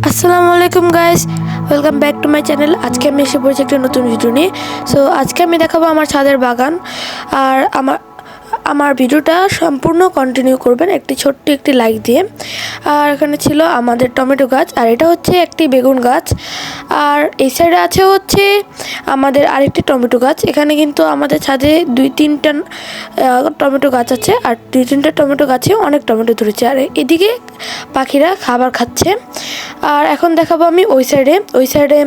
আসসালামু আলাইকুম guys, welcome back to my channel. আজকে আমি এসে পড়েছি একটা নতুন ভিডিও নিয়ে। সো আজকে আমি দেখাবো আমার ছাদের বাগান। আর আমার ভিডিওটা সম্পূর্ণ কন্টিনিউ করবেন একটি ছোট্ট একটি লাইক দিয়ে। আর এখানে ছিল আমাদের টমেটো গাছ, আর এটা হচ্ছে একটি বেগুন গাছ, আর এই সাইডে আছে হচ্ছে আমাদের আরেকটি টমেটো গাছ। এখানে কিন্তু আমাদের ছাদে 2-3টা টমেটো গাছ আছে, আর 2-3টা টমেটো গাছে অনেক টমেটো ধরেছে। আর এদিকে পাখিরা খাবার খাচ্ছে। আর এখন দেখাবো আমি ওই সাইডে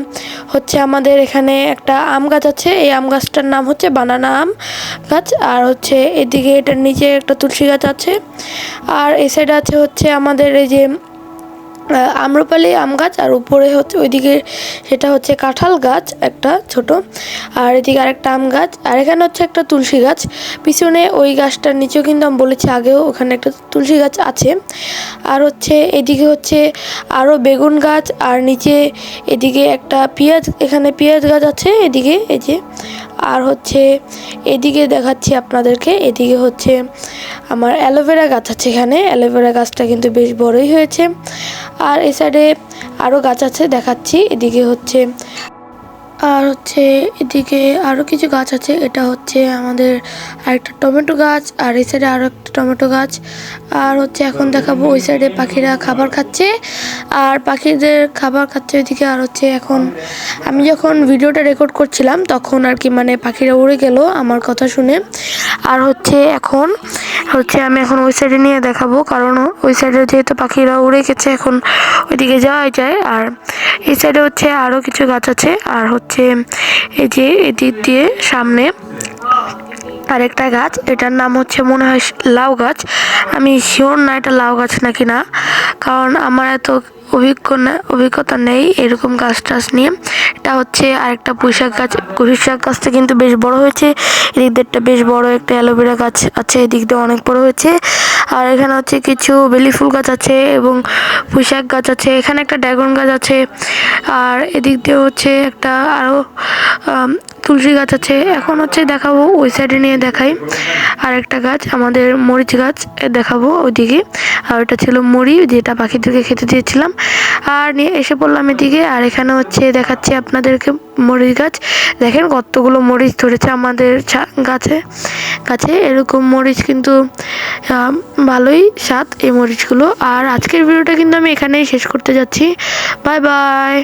হচ্ছে আমাদের এখানে একটা আম গাছ আছে। এই আম গাছটার নাম হচ্ছে বানানা আম গাছ। আর হচ্ছে এদিকে এটার নিচে একটা তুলসী গাছ আছে। আর এই সাইডে আছে হচ্ছে আমাদের এই যে আম্রপালি আম গাছ, আর উপরে হচ্ছে ওইদিকে সেটা হচ্ছে কাঁঠাল গাছ একটা ছোট, আর এদিকে আরেকটা আম গাছ, আর এখানে হচ্ছে একটা তুলসী গাছ। পিছনে ওই গাছটার নিচেও কিন্তু আমি বলেছি আগেও ওখানে একটা তুলসী গাছ আছে। আর হচ্ছে এদিকে হচ্ছে আরও বেগুন গাছ, আর নিচে এদিকে একটা এখানে পেঁয়াজ গাছ আছে এদিকে এই যে। আর হচ্ছে এদিকে দেখাচ্ছি আপনাদেরকে, এদিকে হচ্ছে আমার অ্যালোভেরা গাছ আছে। এখানে অ্যালোভেরা গাছটা কিন্তু বেশ বড়ই হয়েছে। আর এই সাইডে আরও গাছ আছে দেখাচ্ছি, এদিকে হচ্ছে আর হচ্ছে এদিকে আরও কিছু গাছ আছে। এটা হচ্ছে আমাদের আরেকটা টমেটো গাছ, আর এই সাইডে আরও একটা টমেটো গাছ। আর হচ্ছে এখন দেখাবো ওই সাইডে পাখিরা খাবার খাচ্ছে, আর পাখিদের খাবার খাচ্ছে ওইদিকে। আর হচ্ছে এখন আমি যখন ভিডিওটা রেকর্ড করছিলাম তখন আর কি মানে পাখিরা উড়ে গেল আমার কথা শুনে। আর হচ্ছে আমি এখন ওই সাইডে নিয়ে দেখাবো, কারণ ওই সাইডে যেহেতু পাখিরা উড়ে গেছে এখন ওইদিকে যাওয়া যায়। আর এই সাইডে হচ্ছে আরও কিছু গাছ আছে। আর হচ্ছে এই যে এদিক দিয়ে সামনে আরেকটা গাছ, এটার নাম হচ্ছে মনে হয় লাউ গাছ। আমি শিওর না এটা লাউ গাছ নাকি না, কারণ আমার এত অভিজ্ঞতা নেই এরকম গাছ টাছ নিয়ে। এটা হচ্ছে আরেকটা পুঁইশাক গাছ। পুঁইশাক গাছটা কিন্তু বেশ বড় হয়েছে। এদিক দিকটা বেশ বড় একটা অ্যালোভেরা গাছ আছে, এদিক দিয়ে অনেক বড় হয়েছে। আর এখানে হচ্ছে কিছু বেলি ফুল গাছ আছে এবং পুঁইশাক গাছ আছে। এখানে একটা ড্রাগন গাছ আছে, আর এদিক দিয়ে হচ্ছে একটা আরও তুলসী গাছ আছে। এখন হচ্ছে দেখাবো ওই সাইডে নিয়ে দেখাই আরেকটা গাছ, আমাদের মরিচ গাছ দেখাবো ওইদিকে। আর ওটা ছিল মুড়ি যেটা পাখিদেরকে খেতে দিয়েছিলাম। আর নিয়ে এসে পড়লাম এদিকে। আর এখানে হচ্ছে দেখাচ্ছি আপনাদেরকে মরিচ গাছ। দেখেন কতগুলো মরিচ ধরেছে আমাদের গাছে। এরকম মরিচ কিন্তু ভালোই স্বাদ এই মরিচগুলো। আর আজকের ভিডিওটা কিন্তু আমি এখানেই শেষ করতে যাচ্ছি। Bye bye.